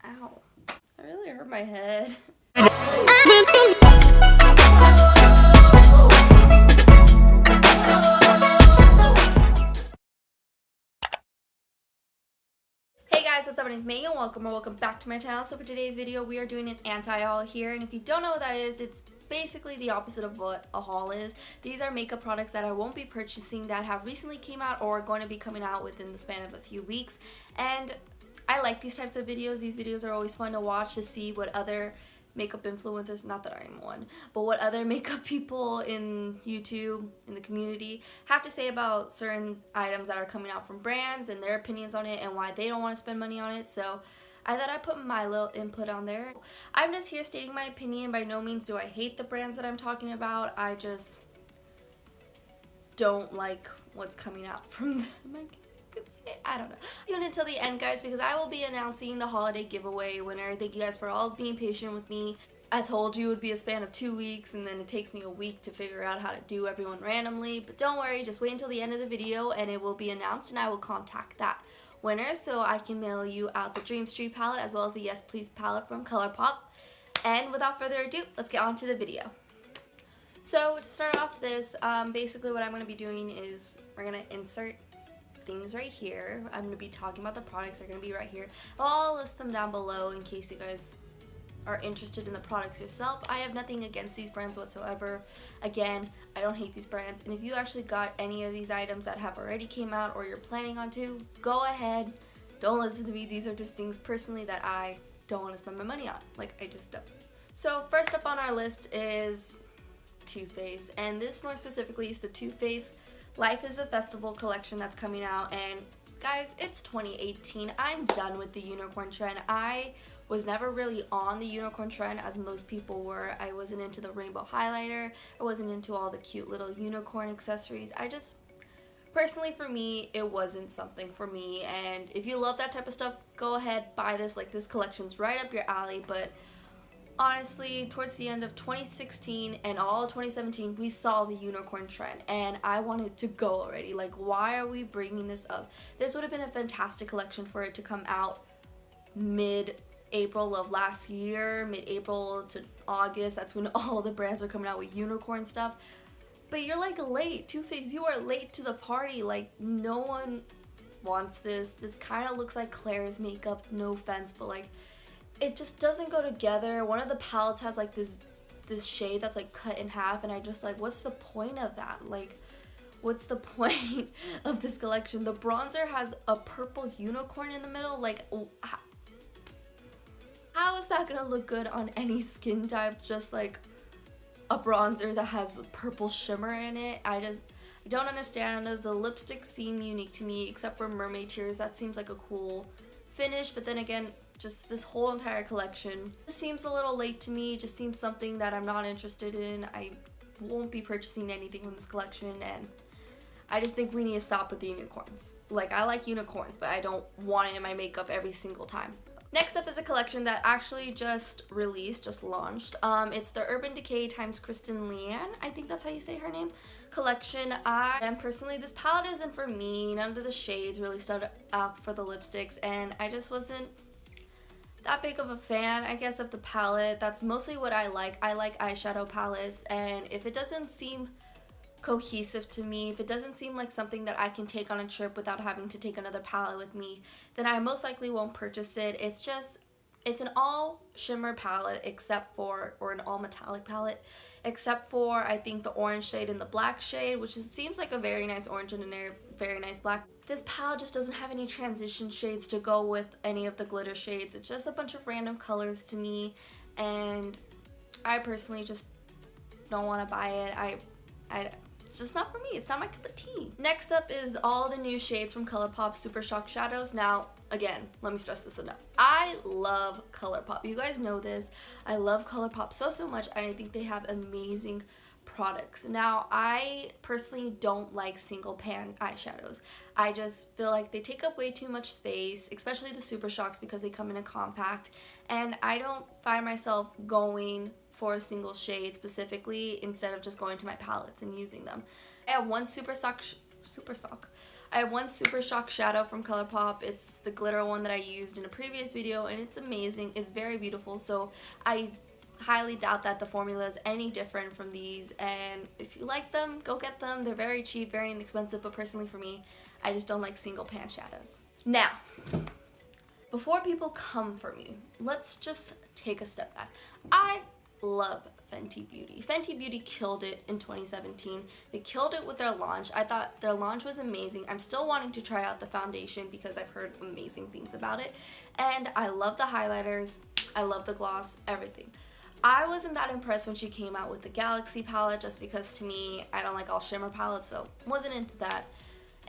Ow. That really hurt my head. Hey guys, what's up? My name is Megan. Welcome back to my channel. So for today's video, we are doing an anti-haul here. And if you don't know what that is, it's basically the opposite of what a haul is. These are makeup products that I won't be purchasing that have recently came out or are going to be coming out within the span of a few weeks. And I like these types of videos. These videos are always fun to watch to see what other makeup influencers, not that I'm one, but what other makeup people in YouTube, in the community, have to say about certain items that are coming out from brands and their opinions on it and why they don't want to spend money on it. So I thought I'd put my little input on there. I'm just here stating my opinion. By no means do I hate the brands that I'm talking about. I just don't like what's coming out from them, I guess you could say. I don't know. Tune until the end, guys, because I will be announcing the holiday giveaway winner. Thank you guys for all being patient with me. I told you it would be a span of 2 weeks, and then it takes me a week to figure out how to do everyone randomly. But don't worry, just wait until the end of the video and it will be announced, and I will contact that winner so I can mail you out the Dream Street palette as well as the Yes Please palette from ColourPop. And without further ado, let's get on to the video. So to start off this, basically what I'm going to be doing is we're going to insert things right here. I'm going to be talking about the products. They're going to be right here. I'll list them down below in case you guys are interested in the products yourself. I have nothing against these brands whatsoever. Again, I don't hate these brands. And if you actually got any of these items that have already came out or you're planning on to, go ahead. Don't listen to me. These are just things personally that I don't want to spend my money on. Like, I just don't. So first up on our list is Too Faced, and this more specifically is the Too Faced Life is a Festival collection that's coming out. And guys, it's 2018. I'm done with the unicorn trend. I was never really on the unicorn trend as most people were. I wasn't into the rainbow highlighter. I wasn't into all the cute little unicorn accessories. I just, personally for me, it wasn't something for me. And if you love that type of stuff, go ahead, buy this. Like, this collection's right up your alley. But honestly, towards the end of 2016 and all of 2017, we saw the unicorn trend, and I wanted to go already. Like, why are we bringing this up? This would have been a fantastic collection for it to come out mid-April of last year, mid-April to August. That's when all the brands are coming out with unicorn stuff. But you're like late. Too Faced, you are late to the party. Like, no one wants this. This kind of looks like Claire's makeup, no offense, but like, it just doesn't go together. One of the palettes has like this shade that's like cut in half, and I just like, what's the point of that? Like, what's the point of this collection? The bronzer has a purple unicorn in the middle. Like, how is that gonna look good on any skin type? Just like a bronzer that has purple shimmer in it. I don't understand. The lipsticks seem unique to me, except for Mermaid Tears. That seems like a cool finish, but then again, just this whole entire collection just seems a little late to me. Just seems something that I'm not interested in. I won't be purchasing anything from this collection, and I just think we need to stop with the unicorns. Like, I like unicorns, but I don't want it in my makeup every single time. Next up is a collection that actually just released, just launched. It's the Urban Decay times Kristen Leanne, I think that's how you say her name, collection. And personally, this palette isn't for me. None of the shades really stood out for the lipsticks, and I just wasn't that big of a fan, I guess, of the palette. That's mostly what I like. I like eyeshadow palettes, and if it doesn't seem cohesive to me, if it doesn't seem like something that I can take on a trip without having to take another palette with me, then I most likely won't purchase it. It's an all shimmer palette except for, or an all metallic palette, except for I think the orange shade and the black shade, which seems like a very nice orange and a very nice black. This palette just doesn't have any transition shades to go with any of the glitter shades. It's just a bunch of random colors to me, and I personally just don't want to buy it. It's just not for me. It's not my cup of tea. Next up is all the new shades from ColourPop Super Shock Shadows. Now, again, let me stress this enough. I love ColourPop. You guys know this. I love ColourPop so much, and I think they have amazing products. Now, I personally don't like single pan eyeshadows. I just feel like they take up way too much space, especially the Super Shocks, because they come in a compact, and I don't find myself going for a single shade specifically instead of just going to my palettes and using them. I have one Super Sock I have one Super Shock shadow from ColourPop. It's the glitter one that I used in a previous video, and it's amazing. It's very beautiful, so I highly doubt that the formula is any different from these, and if you like them, go get them. They're very cheap, very inexpensive, but personally for me, I just don't like single pan shadows. Now, before people come for me, let's just take a step back. I love Fenty Beauty. Fenty Beauty killed it in 2017. They killed it with their launch. I thought their launch was amazing. I'm still wanting to try out the foundation because I've heard amazing things about it. And I love the highlighters. I love the gloss, everything. I wasn't that impressed when she came out with the Galaxy palette just because to me, I don't like all shimmer palettes, so wasn't into that.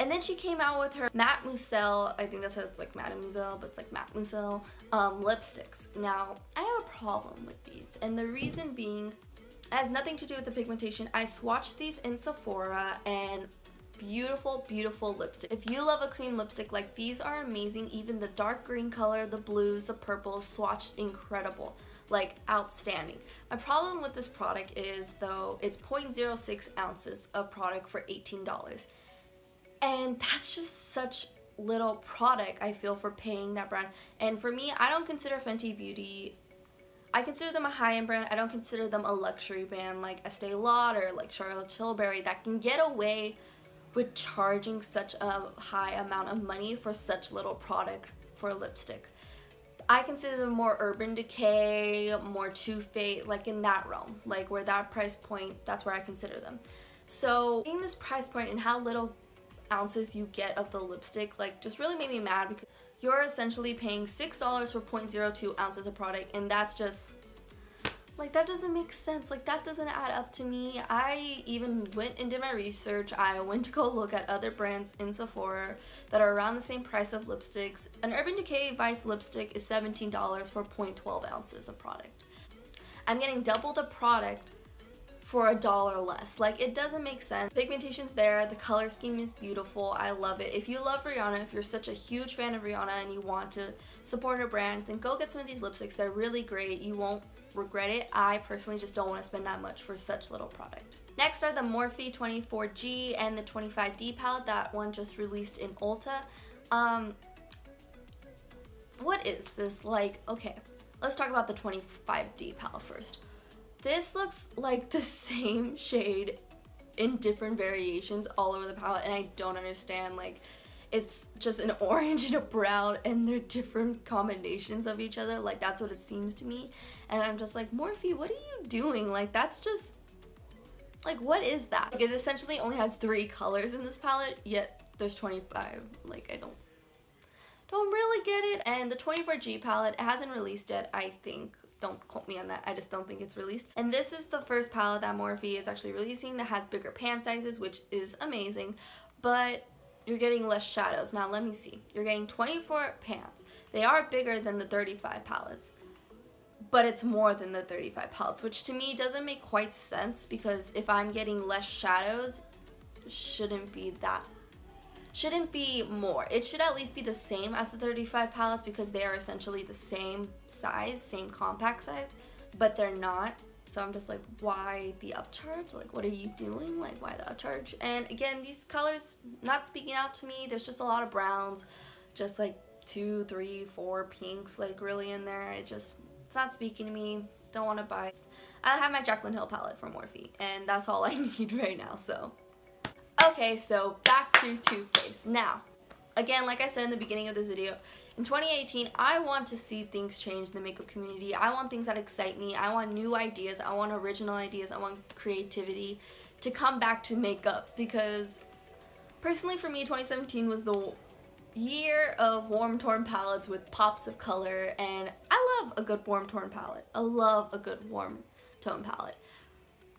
And then she came out with her Matte Moussel, I think that says like Mademoiselle, but it's like Matte Moussel, lipsticks. Now, I have a problem with these, and the reason being, it has nothing to do with the pigmentation. I swatched these in Sephora, and beautiful, beautiful lipstick. If you love a cream lipstick, like these are amazing. Even the dark green color, the blues, the purples, swatched incredible. Like outstanding. My problem with this product is though it's 0.06 ounces of product for $18. And that's just such little product, I feel, for paying that brand. And for me, I don't consider Fenty Beauty, I consider them a high-end brand. I don't consider them a luxury brand like Estee Lauder or like Charlotte Tilbury that can get away with charging such a high amount of money for such little product for a lipstick. I consider them more Urban Decay, more Too Faced, like in that realm, like where that price point, that's where I consider them. So seeing this price point and how little ounces you get of the lipstick, like just really made me mad because you're essentially paying $6 for 0.02 ounces of product, and that's just, like, that doesn't make sense. Like, that doesn't add up to me. I even went and did my research. I went to go look at other brands in Sephora that are around the same price of lipsticks. An Urban Decay Vice lipstick is $17 for 0.12 ounces of product. I'm getting double the product for $1 less. Like, it doesn't make sense. Pigmentation's there, the color scheme is beautiful, I love it. If you love Rihanna, if you're such a huge fan of Rihanna and you want to support her brand, then go get some of these lipsticks. They're really great. You won't regret it. I personally just don't want to spend that much for such little product. Next are the Morphe 24G and the 25D palette. That one just released in Ulta. What is this? Like, okay, let's talk about the 25D palette first. This looks like the same shade in different variations all over the palette, and I don't understand. Like, it's just an orange and a brown, and they're different combinations of each other. Like, that's what it seems to me. And I'm just like, Morphe, what are you doing? Like, that's just, like, what is that? Like, it essentially only has 3 colors in this palette, yet there's 25. Like, I don't really get it. And the 24G palette, it hasn't released yet, I think. Don't quote me on that. I just don't think it's released. And this is the first palette that Morphe is actually releasing that has bigger pan sizes, which is amazing, but you're getting less shadows. Now let me see. You're getting 24 pans. They are bigger than the 35 palettes, but it's more than the 35 palettes, which to me doesn't make quite sense, because if I'm getting less shadows, shouldn't be more. It should at least be the same as the 35 palettes, because they are essentially the same size, same compact size, but they're not. So I'm just like, why the upcharge? Like, what are you doing? Like, why the upcharge? And again, these colors not speaking out to me. There's just a lot of browns, just like 2, 3, 4 pinks, like really in there. It's not speaking to me. Don't want to buy. I have my Jaclyn Hill palette from Morphe, and that's all I need right now, so. Okay, so back to Too Faced. Now, again, like I said in the beginning of this video, in 2018, I want to see things change in the makeup community. I want things that excite me. I want new ideas. I want original ideas. I want creativity to come back to makeup, because personally for me, 2017 was the year of warm tone palettes with pops of color, and I love a good warm tone palette. I love a good warm tone palette.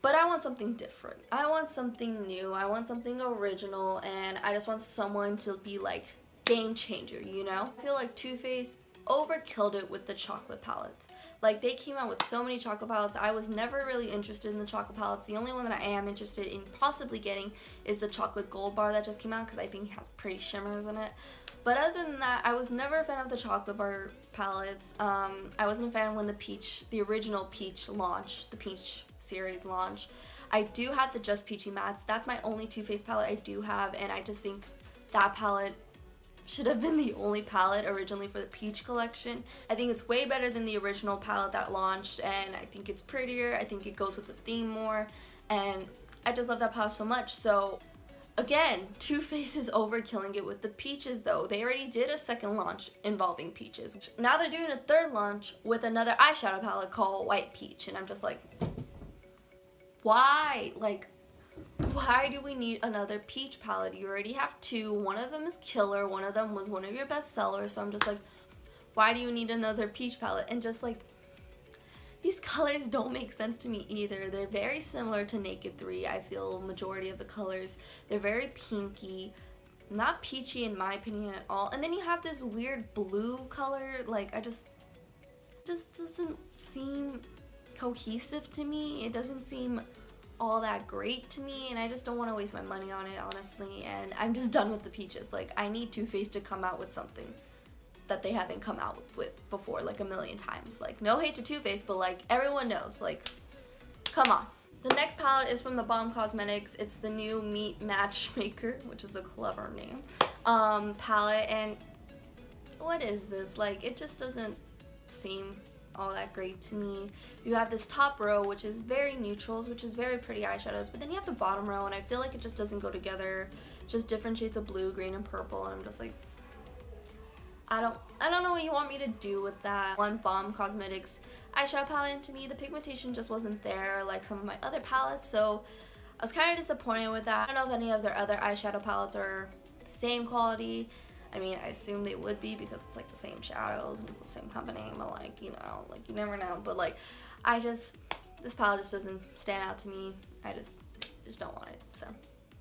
But I want something different. I want something new. I want something original, and I just want someone to be like game changer, you know? I feel like Too Faced overkilled it with the chocolate palettes. Like, they came out with so many chocolate palettes. I was never really interested in the chocolate palettes. The only one that I am interested in possibly getting is the chocolate gold bar that just came out, because I think it has pretty shimmers in it. But other than that, I was never a fan of the chocolate bar palettes. I wasn't a fan when the original Peach launched, the Peach series launch. I do have the Just Peachy Mattes. That's my only Too Faced palette I do have, and I just think that palette should have been the only palette originally for the peach collection. I think it's way better than the original palette that launched, and I think it's prettier. I think it goes with the theme more, and I just love that palette so much. So again, Too Faced is overkilling it with the peaches though. They already did a second launch involving peaches. Now they're doing a third launch with another eyeshadow palette called White Peach, and I'm just like, why? Like, why do we need another peach palette? You already have two. One of them is killer. One of them was one of your best sellers. So I'm just like, why do you need another peach palette? And just like, these colors don't make sense to me either. They're very similar to Naked 3. I feel majority of the colors. They're very pinky. Not peachy in my opinion at all. And then you have this weird blue color. Like, it just doesn't seem cohesive to me. It doesn't seem all that great to me, and I just don't want to waste my money on it, honestly. And I'm just done with the peaches. Like, I need Too Faced to come out with something that they haven't come out with before, like a million times. Like, no hate to Too Faced, but like, everyone knows, like, come on. The next palette is from the Bomb Cosmetics. It's the new Meet Matchmaker, which is a clever name, palette. And what is this? Like, it just doesn't seem all that great to me. You have this top row, which is very neutrals, which is very pretty eyeshadows, but then you have the bottom row, and I feel like it just doesn't go together. Just different shades of blue, green, and purple, and I'm just like, I don't know what you want me to do with that. One Bomb Cosmetics eyeshadow palette, and to me the pigmentation just wasn't there like some of my other palettes, so I was kind of disappointed with that. I don't know if any of their other eyeshadow palettes are the same quality. I mean, I assume they would be because it's like the same shadows and it's the same company, but like, you know, like you never know. But like, this palette just doesn't stand out to me. I just don't want it, so.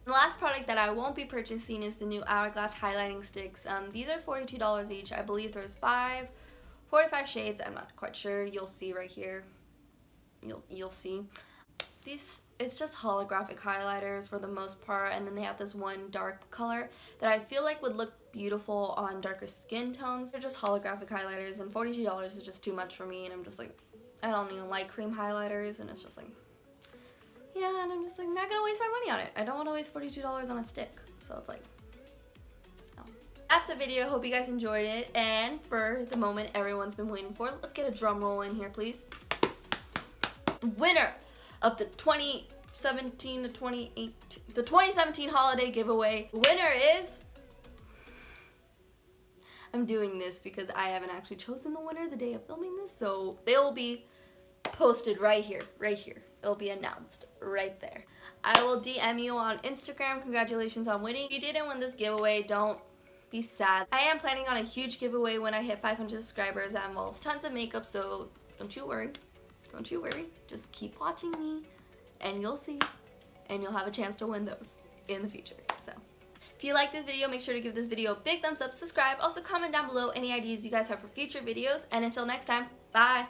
The last product that I won't be purchasing is the new Hourglass highlighting sticks. These are $42 each. I believe there's 45 shades. I'm not quite sure. You'll see right here. You'll see. It's just holographic highlighters for the most part, and then they have this one dark color that I feel like would look beautiful on darker skin tones. They're just holographic highlighters, and $42 is just too much for me, and I'm just like, I don't even like cream highlighters, and it's just like, yeah, and I'm just like, not gonna waste my money on it. I don't want to waste $42 on a stick, so it's like, no. That's a video. Hope you guys enjoyed it, and for the moment everyone's been waiting for, let's get a drum roll in here, please. Winner of the 2017 holiday giveaway. Winner is, I'm doing this because I haven't actually chosen the winner the day of filming this, so they will be posted right here. It'll be announced right there. I will DM you on Instagram. Congratulations on winning. If you didn't win this giveaway, don't be sad. I am planning on a huge giveaway when I hit 500 subscribers that involves tons of makeup, so don't you worry. Don't you worry. Just keep watching me and you'll see, and you'll have a chance to win those in the future. So if you like this video, make sure to give this video a big thumbs up, subscribe, also comment down below any ideas you guys have for future videos, and until next time, bye!